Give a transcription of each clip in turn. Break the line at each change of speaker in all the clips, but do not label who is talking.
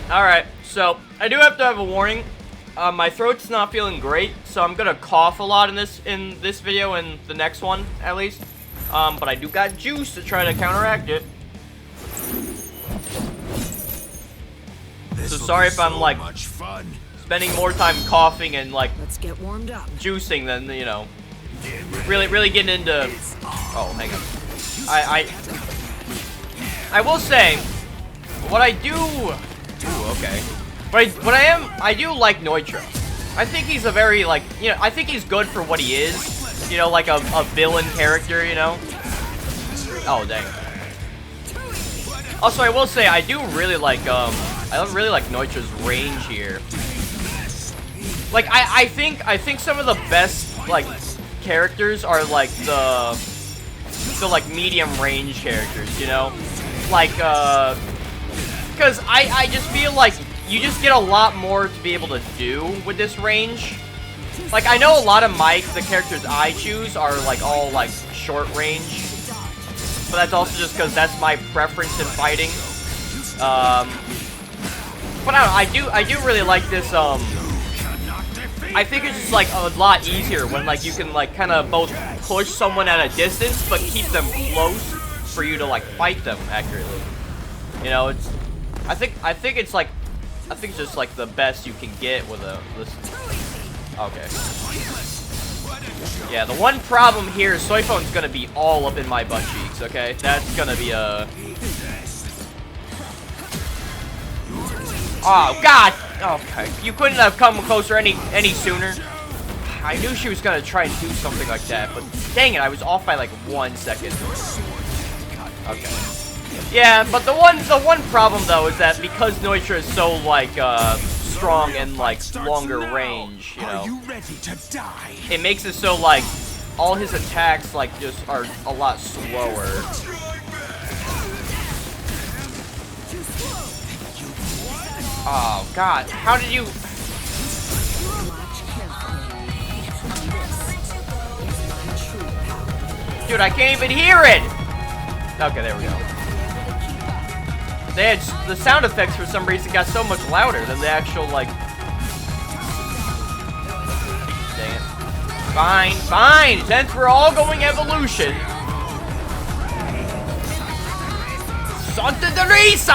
Alright, so I do have to have a warning. My throat's not feeling great, so I'm gonna cough a lot in this video and the next one, at least. But I do got juice to try to counteract it. So sorry if I'm like spending more time coughing and like
let's get warmed up.
Juicing than, you know, really getting into. Oh, hang on. I will say what I do. Ooh, okay. But I do like Nnoitra. I think he's a very, like, you know, I think he's good for what he is. You know, like a villain character, you know? Oh, dang. Also, I will say, I do really like, I really like Nnoitra's range here. Like, I think some of the best, like, characters are, like, the like, medium range characters, you know? Like, because I just feel like you just get a lot more to be able to do with this range. Like, I know a lot of the characters I choose are, like, all, like, short range. But that's also just because that's my preference in fighting. But I don't know, I do really like this, I think it's just, like, a lot easier when, like, you can, like, kind of both push someone at a distance, but keep them close for you to, like, fight them accurately. You know, it's, I think it's, like, I think it's just, like, the best you can get with this. Okay. Yeah, the one problem here is Soiphone's gonna be all up in my butt cheeks, okay? That's gonna be a... Oh, God! Okay, you couldn't have come closer any sooner. I knew she was gonna try and do something like that, but dang it, I was off by, like, 1 second. Okay. Yeah, but the one problem though is that because Nnoitra is so like strong and like longer range, you know, it makes it so like all his attacks like just are a lot slower. Oh God, how did you? Dude, I can't even hear it. Okay, there we go. They had, the sound effects for some reason got so much louder than the actual, like... Dang it. Fine, fine! Since we're all going evolution... Santa Teresa!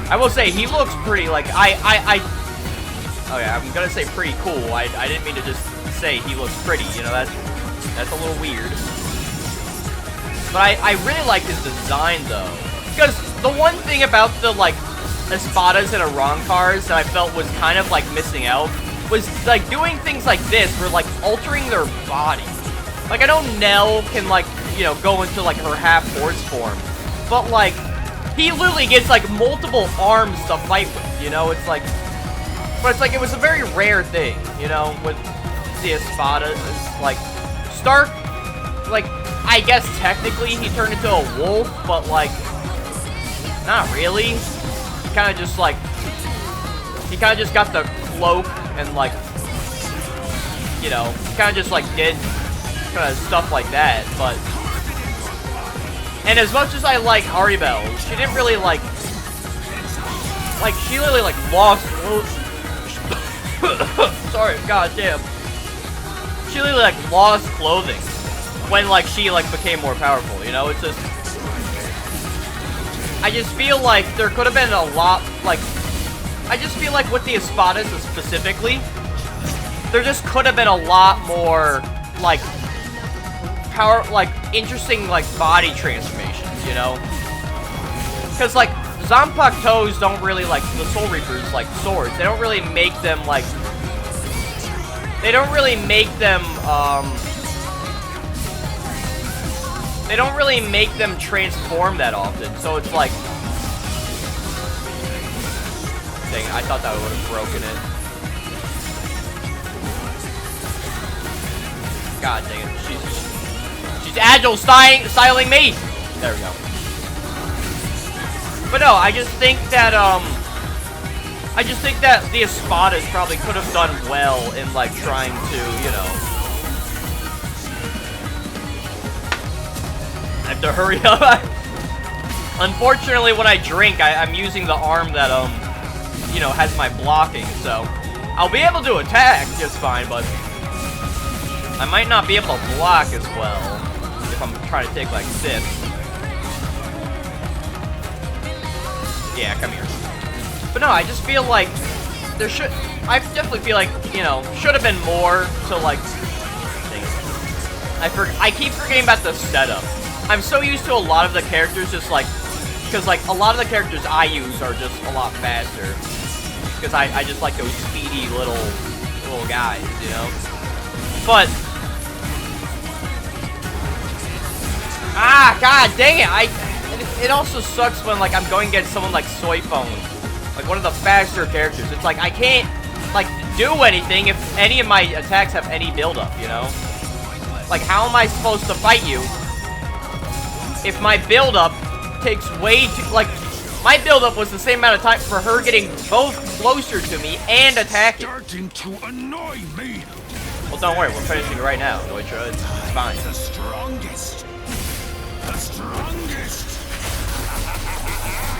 I will say, he looks pretty, like, oh yeah, I'm gonna say pretty cool. I didn't mean to just say he looks pretty, you know, that's a little weird. But I really like his design, though. Because the one thing about the, like, espadas and Aron cars that I felt was kind of, like, missing out was, like, doing things like this, where, like, altering their body. Like, I know Nell can, like, you know, go into, like, her half-horse form. But, like, he literally gets, like, multiple arms to fight with, you know? It's, like... But it's, like, it was a very rare thing, you know, with the espadas. Like, Stark, like... I guess technically he turned into a wolf, but like, not really. He kind of just like, he kind of just got the cloak and like, you know, kind of just like did kind of stuff like that, but. And as much as I like Haribel, she didn't really like she literally like lost. Sorry, goddamn. She literally like lost clothing when, like, she, like, became more powerful, you know? It's just... I just feel like there could have been a lot, like... I just feel like with the espadas specifically, there just could have been a lot more, like, interesting, like, body transformations, you know? Because, like, Zanpakutos don't really, like, the Soul Reapers, like, swords. They don't really make them, like... They don't really make them, they don't really make them transform that often, so it's like... Dang, I thought that would have broken it. God dang it, she's agile styling me! There we go. But no, I just think that, the espadas probably could have done well in, like, trying to, you know... I have to hurry up. Unfortunately, when I drink, I'm using the arm that, you know, has my blocking, so I'll be able to attack just fine, but I might not be able to block as well if I'm trying to take, like, sips. Yeah, come here. But no, I just feel like there should... I definitely feel like, you know, should have been more to, like... I keep forgetting about the setup. I'm so used to a lot of the characters just, like... Because, like, a lot of the characters I use are just a lot faster. Because I just like those speedy little guys, you know? But... Ah, god dang it! It also sucks when, like, I'm going against someone like Soy Phone. Like, one of the faster characters. It's like, I can't, like, do anything if any of my attacks have any build-up, you know? Like, how am I supposed to fight you if my build-up takes way too, like, my build-up was the same amount of time for her getting both closer to me and attacking.
Starting to annoy me.
Well, don't worry, we're finishing it right now, Nnoitra. It's fine.
The strongest. The strongest.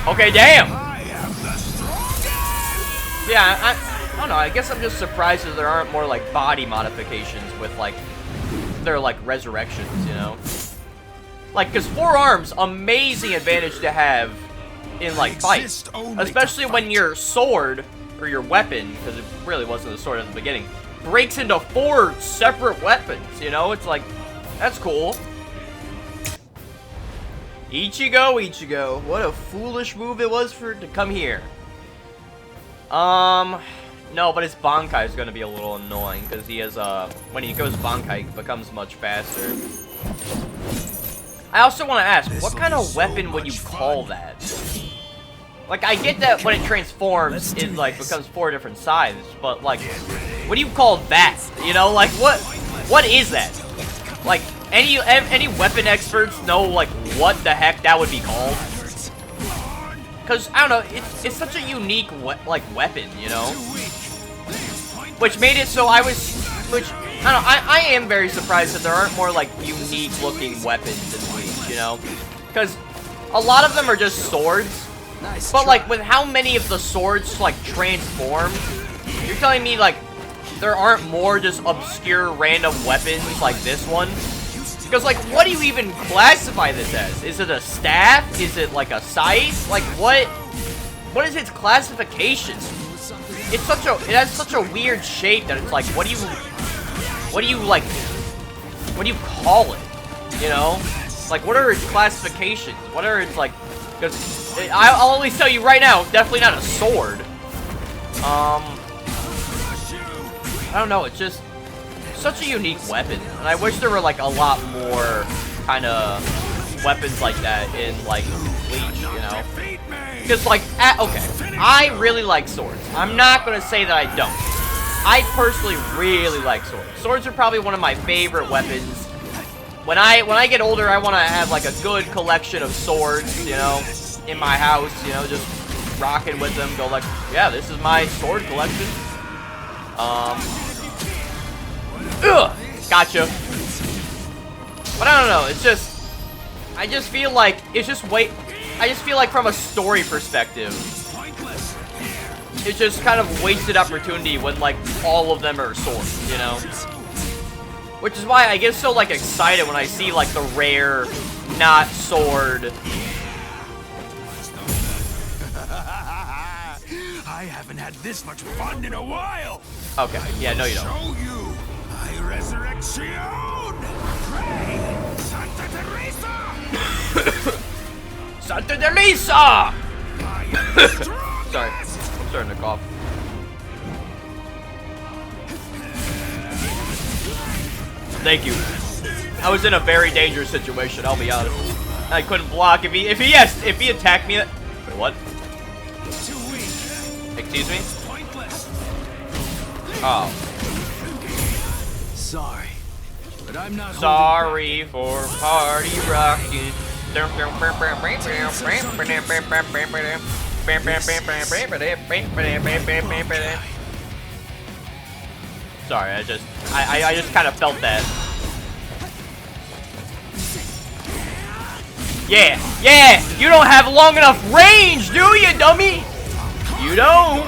Okay, damn.
I am the strongest.
Yeah, I don't know. I guess I'm just surprised that there aren't more, like, body modifications with, like, their, like, resurrections, you know? Like, because 4 arms, amazing advantage to have in, like, fights. Especially when your sword, or your weapon, because it really wasn't a sword at the beginning, breaks into 4 separate weapons, you know? It's like, that's cool. Ichigo, Ichigo. What a foolish move it was for it to come here. No, but his Bankai is going to be a little annoying, because he has, when he goes Bankai, he becomes much faster. I also want to ask, what kind of weapon would you call that? Like, I get that when it transforms, it, like, becomes 4 different sides, but, like, what do you call that? You know, like, what is that? Like, any weapon experts know, like, what the heck that would be called? Because, I don't know, it's such a unique, weapon, you know? Which made it so I don't know, I am very surprised that there aren't more, like, unique-looking weapons in Bleach, you know? Because a lot of them are just swords, but, like, with how many of the swords, like, transform, you're telling me, like, there aren't more just obscure random weapons like this one? Because, like, what do you even classify this as? Is it a staff? Is it, like, a scythe? Like, what is its classification? It has such a weird shape that it's like, what do you call it? You know? Like, what are its classifications? What are its, like, because I'll only tell you right now, definitely not a sword. I don't know, it's just such a unique weapon, and I wish there were, like, a lot more kind of weapons like that in, like, Bleach, you know? Because, like, okay, I really like swords. I'm not gonna say that I don't. I personally really like swords. Swords are probably one of my favorite weapons. When I get older, I want to have, like, a good collection of swords, you know, in my house, you know, just rocking with them, go like, yeah, this is my sword collection. Gotcha. But I don't know, it's just, I just feel like, from a story perspective, it's just kind of wasted opportunity when, like, all of them are swords, you know? Which is why I get so, like, excited when I see, like, the rare, not sword.
I haven't had this much fun in a while.
Okay, yeah, no you don't.
Show you my resurrection. Pray, Santa Teresa.
Santa Teresa! Sorry, I'm starting to cough. Thank you. I was in a very dangerous situation, I'll be honest. I couldn't block if he attacked me. Wait, what? Excuse me? Oh.
Sorry, but I'm not.
Sorry for party rocking. Sorry, I just kind of felt that. Yeah, yeah, you don't have long enough range, do you, dummy? You don't.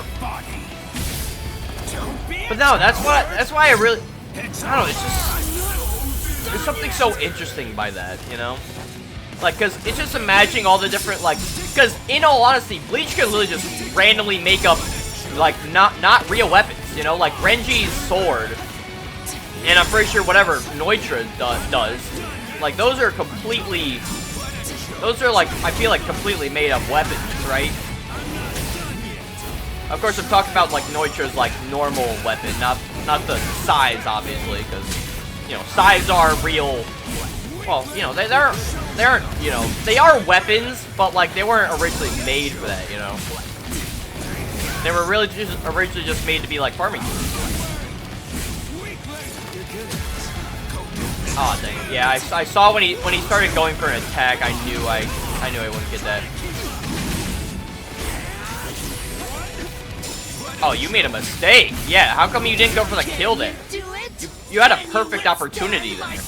But no, that's why I really, I don't know, it's just, there's something so interesting by that, you know? Like, cause it's just imagining all the different, like, cause in all honesty, Bleach can literally just randomly make up, like, not real weapons, you know? Like, Renji's sword, and I'm pretty sure whatever Nnoitra does, like, those are completely, those are, like, I feel like completely made up weapons, right? Of course, I'm talking about, like, Nnoitra's, like, normal weapon, not the size, obviously, because, you know, size are real, well, you know, they aren't, you know, they are weapons, but, like, they weren't originally made for that, you know? They were really just originally just made to be, like, farming tools. Oh dang! Yeah, I saw when he started going for an attack. I knew I wouldn't get that. Oh, you made a mistake. Yeah, how come you didn't go for the kill there? You had a perfect opportunity there.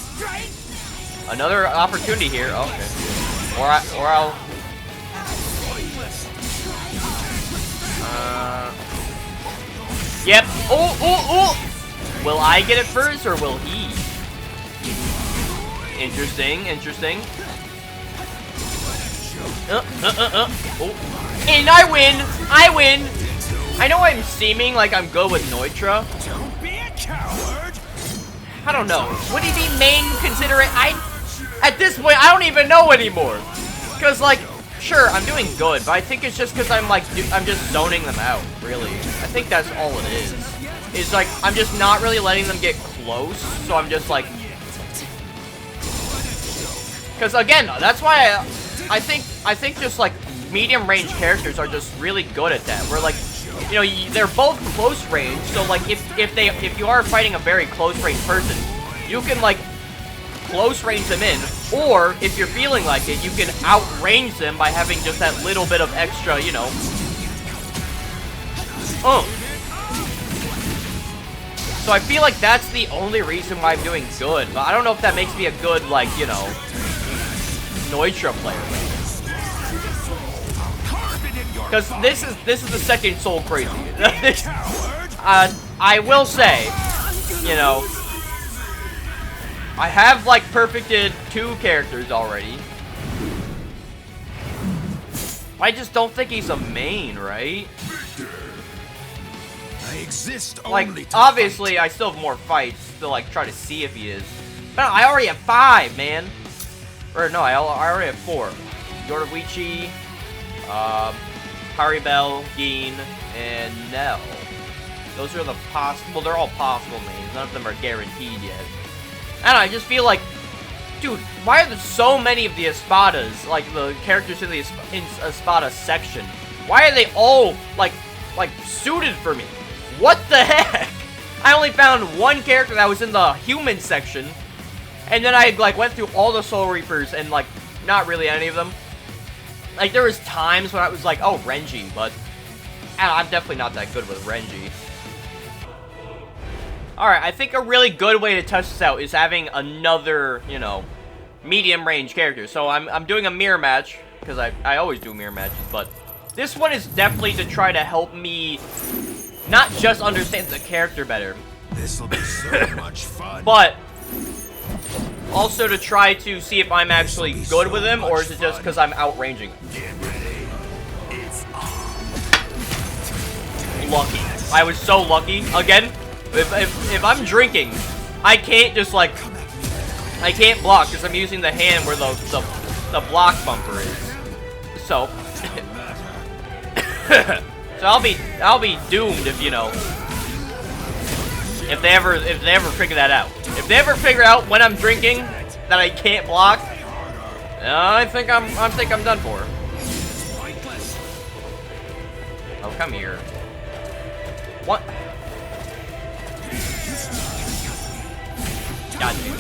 Another opportunity here. Oh, okay. Or I'll. Yep. Oh. Will I get it first or will he? Interesting. Oh. And I win. I know I'm seeming like I'm good with Nnoitra.
Don't be a coward.
I don't know. Would he be main considering? At this point, I don't even know anymore. Cause like, sure, I'm doing good, but I think it's just cause I'm like, I'm just zoning them out. Really, I think that's all it is. It's like I'm just not really letting them get close, so I'm just like. Cause again, that's why I think just like medium range characters are just really good at that. Where like, you know, they're both close range, so like if you are fighting a very close range person, you can like close range them in, or if you're feeling like it, you can outrange them by having just that little bit of extra, you know. So I feel like that's the only reason why I'm doing good, but I don't know if that makes me a good, like, you know, Nnoitra player. Because this is the second Soul Crazy. I will say, you know, I have like perfected 2 characters already. I just don't think he's a main, right?
I exist
like,
only to
obviously,
fight.
I still have more fights to like try to see if he is. But no, I already have 5, man. Or no, I already have 4. Yoruichi, Haribel, Gin, and Nell. Those are the possible. They're all possible names. None of them are guaranteed yet. And I just feel like, dude, why are there so many of the Espadas, like the characters in the Espada section? Why are they all like suited for me? What the heck? I only found 1 character that was in the human section, and then I like went through all the Soul Reapers and like not really any of them. Like there was times when I was like, oh, Renji, but I'm definitely not that good with Renji. Alright, I think a really good way to test this out is having another, you know, medium range character. So I'm doing a mirror match, because I always do mirror matches, but this one is definitely to try to help me not just understand the character better.
This'll be so much fun.
But also to try to see if I'm actually good with him, or is it just because I'm outranging him?
Get ready. It's
Lucky. I was so lucky. Again, if I'm drinking, I can't just like, I can't block because I'm using the hand where the block bumper is. So, so I'll be doomed if, you know, if they ever figure that out. If they ever figure out when I'm drinking that I can't block, I think I'm done for. Oh, come here. What? God damn.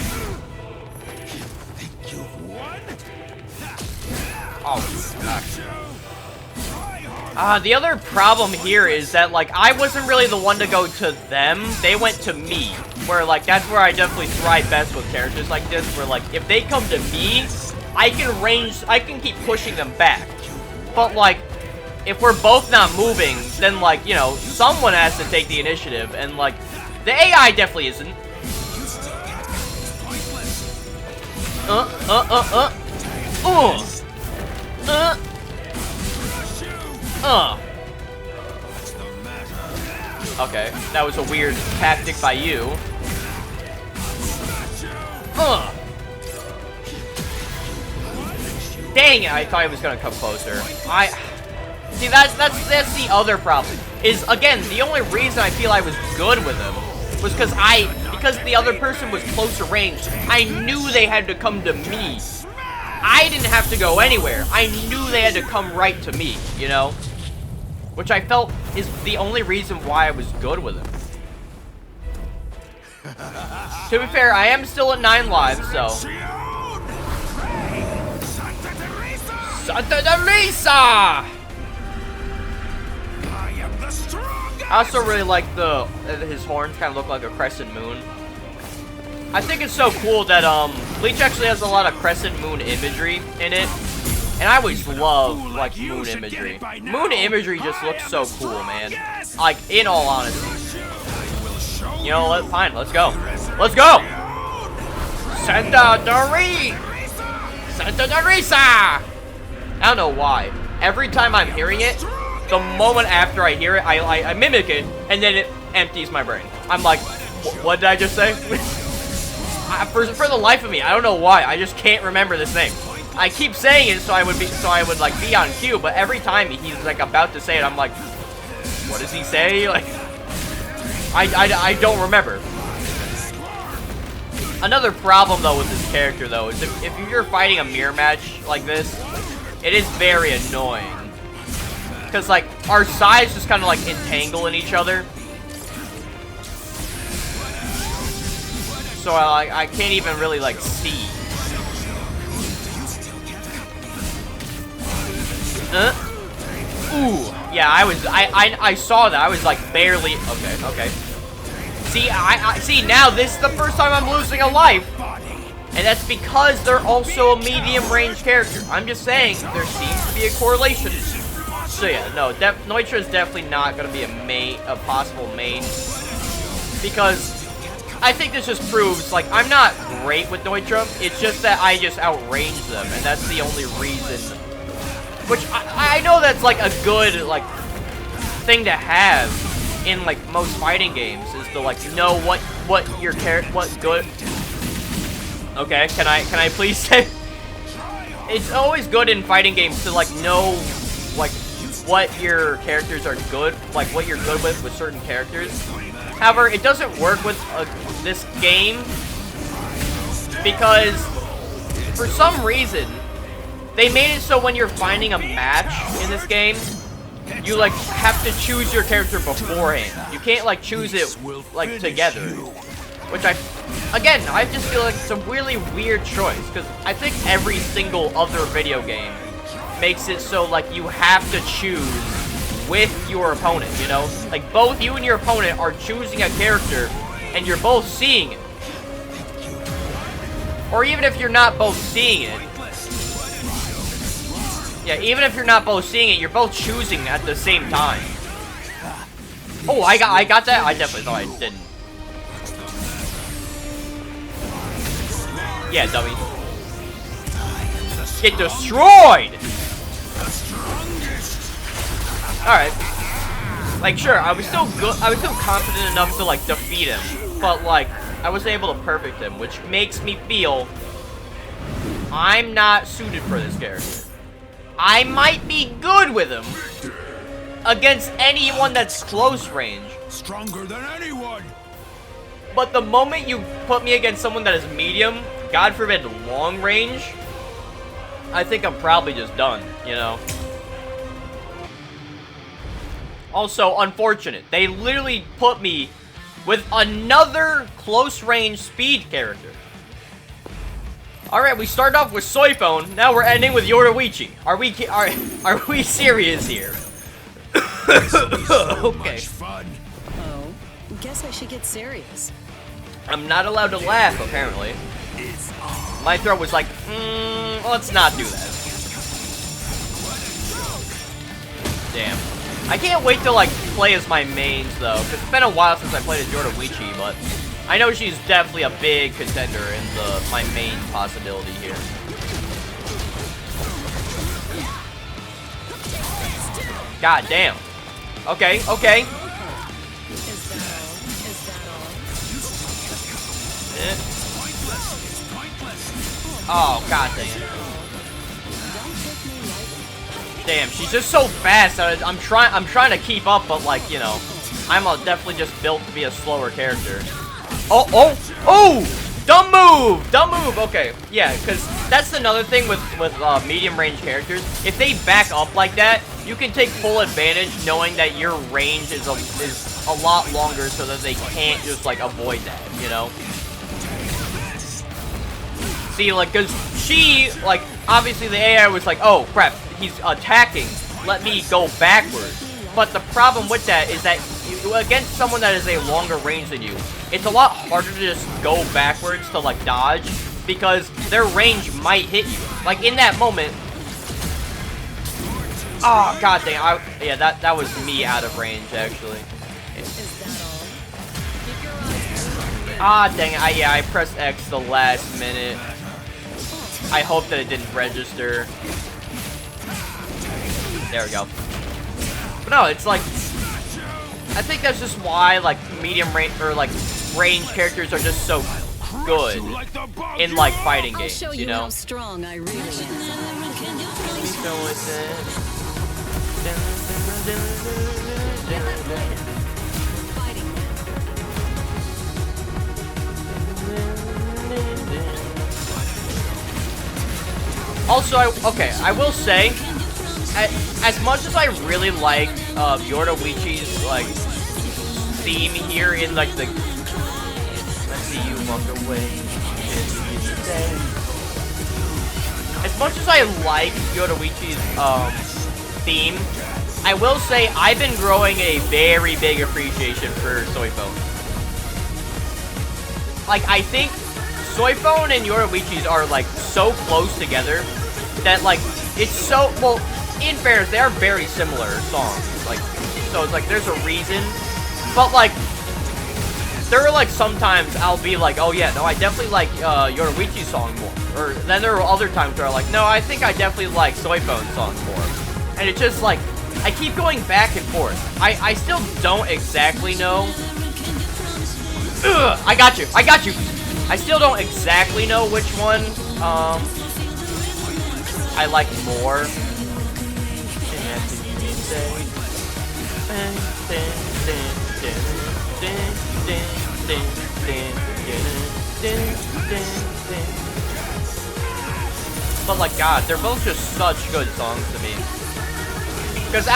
Oh, the other problem here is that, like, I wasn't really the one to go to them. They went to me. Where, like, that's where I definitely thrive best with characters like this. Where, like, if they come to me, I can keep pushing them back. But, like, if we're both not moving, then, like, you know, someone has to take the initiative, and, like, the AI definitely isn't. Okay, that was a weird tactic by you. Dang it, I thought he was gonna come closer. See, that's the other problem. Is, again, the only reason I feel I was good with him was because the other person was closer range, I knew they had to come to me. I didn't have to go anywhere. I knew they had to come right to me, you know? Which I felt is the only reason why I was good with him. To be fair, I am still at 9 lives, so... Santa Teresa! I also really like his horns kind of look like a crescent moon. I think it's so cool that Bleach actually has a lot of crescent moon imagery in it, and I always love like moon imagery. Moon imagery just looks so cool, man. Like, in all honesty. You know what? Fine, let's go. Let's go. Santa Teresa! I don't know why. Every time I'm hearing it, the moment after I hear it, I mimic it, and then it empties my brain. I'm like, what did I just say? For the life of me, I don't know why. I just can't remember this name. I keep saying it so I would like be on cue, but every time he's like about to say it, I'm like, what does he say? Like, I don't remember. Another problem though with this character though is if you're fighting a mirror match like this, it is very annoying. Because, like, our sides just kind of, like, entangle in each other. So, I can't even really, like, see. Ooh. Yeah, I saw that. I was, like, barely... Okay. See, see, now this is the first time I'm losing a life. And that's because they're also a medium-range character. I'm just saying, there seems to be a correlation. So yeah, no, Nnoitra is definitely not going to be a possible main, because I think this just proves, like, I'm not great with Nnoitra, it's just that I just outrange them, and that's the only reason, which I know that's, like, a good, like, thing to have in, like, most fighting games, is to, like, know what your character, what good, okay, can I please say, it's always good in fighting games to, like, know, like, what your characters are good, like what you're good with certain characters. However, it doesn't work with this game because for some reason they made it so when you're finding a match in this game, you like have to choose your character beforehand. You can't like choose it like together, which I just feel like it's a really weird choice because I think every single other video game makes it so like you have to choose with your opponent, you know? Like both you and your opponent are choosing a character and you're both seeing it. Or even if you're not both seeing it. Yeah, even if you're not both seeing it, you're both choosing at the same time. Oh, I got that? I definitely thought I didn't. Yeah, dummy. Get destroyed! Alright. Like, sure, I was still confident enough to, like, defeat him. But, like, I was able to perfect him, which makes me feel I'm not suited for this character. I might be good with him against anyone that's close range.
Stronger than anyone.
But the moment you put me against someone that is medium, God forbid long range, I think I'm probably just done, you know? Also, unfortunate. They literally put me with another close-range speed character. Alright, we started off with Soifone, now we're ending with Yoruichi. Are we serious here? Okay.
Oh, guess I should get serious.
I'm not allowed to laugh, apparently. My throat was like, Well, let's not do that. Damn. I can't wait to, like, play as my mains, though, because it's been a while since I played as Nnoitra, but I know she's definitely a big contender in my main possibility here. God damn. Okay, okay. Oh, god dang it. Damn, she's just so fast. I'm trying to keep up, but like, you know, I'm definitely just built to be a slower character. Oh, oh, oh! Dumb move! Dumb move! Okay, yeah, because that's another thing with medium range characters. If they back up like that, you can take full advantage knowing that your range is a lot longer so that they can't just, like, avoid that, you know? See, like, because she, like, obviously the AI was like, oh, crap, he's attacking. Let me go backwards. But the problem with that is that against someone that is a longer range than you, it's a lot harder to just go backwards to, like, dodge, because their range might hit you. Like, in that moment... Oh, god dang, yeah, that was me out of range, actually. Ah, dang it, yeah, I pressed X the last minute. I hope that it didn't register. There we go. But no, it's like... I think that's just why, like, medium range, or, like, range characters are just so good in, like, fighting games, you know?
How strong I really am.
Also, I will say, as much as I really like Nnoitra's, like, theme here in, like, the... Let's see you walk away. As much as I like Nnoitra's, theme, I will say I've been growing a very big appreciation for Soifone. Like, I think Soifone and Nnoitra's are, like, so close together that, like, it's so... Well, in fairness, they are very similar songs. Like, so it's like, there's a reason. But, like, there are, like, sometimes I'll be like, oh, yeah, no, I definitely like Nnoitra's song more. Or then there are other times where I'm like, no, I think I definitely like Soifone's songs more. And it's just, like, I keep going back and forth. I still don't exactly know. Ugh, I got you. I got you. I still don't exactly know which one, I like more. But, like, God, they're both just such good songs to me. Because,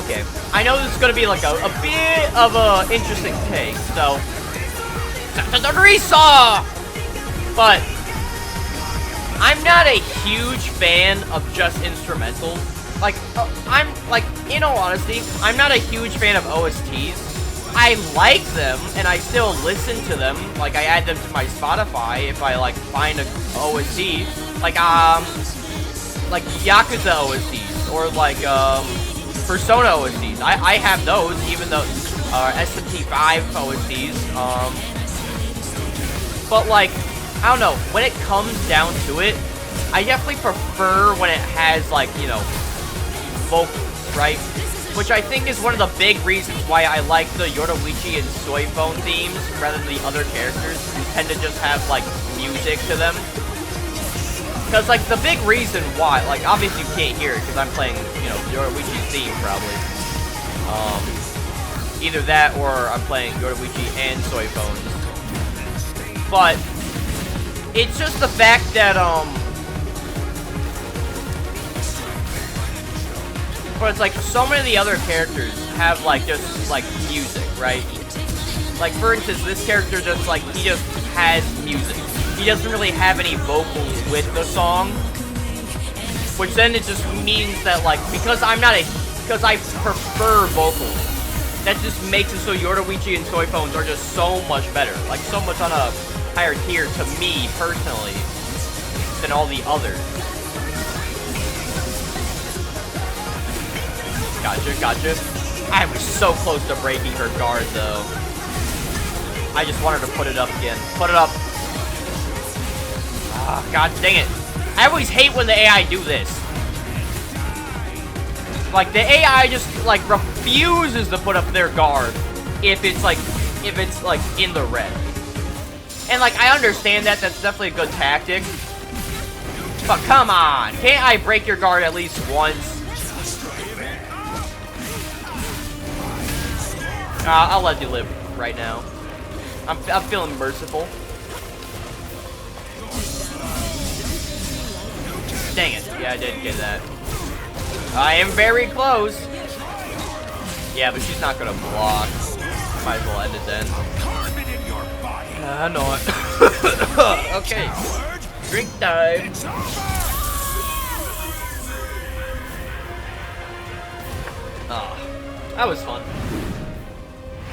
okay, I know this is going to be, like, a bit of a interesting take, so... But I'm not a huge fan of just instrumentals. Like, I'm, like, in all honesty, I'm not a huge fan of OSTs. I like them, and I still listen to them. Like, I add them to my Spotify if I, like, find an OST. Like Yakuza OSTs, or, like, Persona OSTs. I have those, even though, SMT5 OSTs, but, like, I don't know, when it comes down to it, I definitely prefer when it has, like, you know, vocals, right? Which I think is one of the big reasons why I like the Nnoitra and Soifone themes rather than the other characters who tend to just have, like, music to them. Because, like, the big reason why, like, obviously you can't hear it because I'm playing, you know, Nnoitra's theme, probably. Either that or I'm playing Nnoitra and Soifone. But it's just the fact that, but it's like so many of the other characters have, like, just, like, music, right? Like, for instance, this character just, like, he just has music. He doesn't really have any vocals with the song. Which then it just means that, like, because I prefer vocals, that just makes it so Nnoitra and Soifones are just so much better. Like, so much on a higher tier to me, personally, than all the others. Gotcha. I was so close to breaking her guard, though. I just wanted to put it up again. Put it up. Ah, god dang it. I always hate when the AI do this. Like, the AI just, like, refuses to put up their guard if it's, like, in the red. And, like, I understand that. That's definitely a good tactic. But come on. Can't I break your guard at least once? I'll let you live right now. I'm feeling merciful. Dang it. Yeah, I did get that. I am very close. Yeah, but she's not gonna block. Might as well end it then. I know it. Okay. Drink time. Ah, that was fun.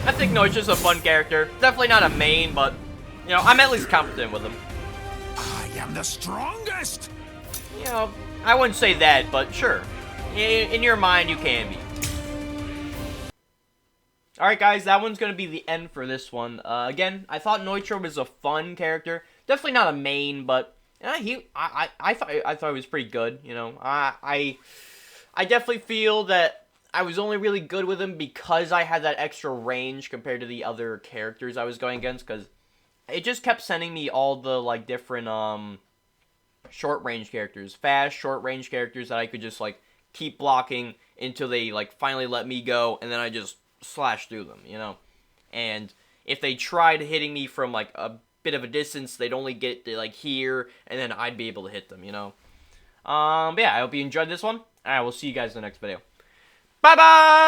I think Nnoitra's a fun character. Definitely not a main, but, you know, I'm at least confident with him.
I am the strongest.
You know, I wouldn't say that, but sure. In your mind, you can be. Alright, guys, that one's going to be the end for this one. Again, I thought Nnoitra was a fun character. Definitely not a main, but I thought he was pretty good, you know. I definitely feel that I was only really good with him because I had that extra range compared to the other characters I was going against, because it just kept sending me all the, like, different, short-range characters. Fast, short-range characters that I could just, like, keep blocking until they, like, finally let me go, and then I just slash through them, you know? And if they tried hitting me from, like, a bit of a distance, they'd only get to, like, here, and then I'd be able to hit them, you know? But yeah, I hope you enjoyed this one, and I will see you guys in the next video. Bye-bye!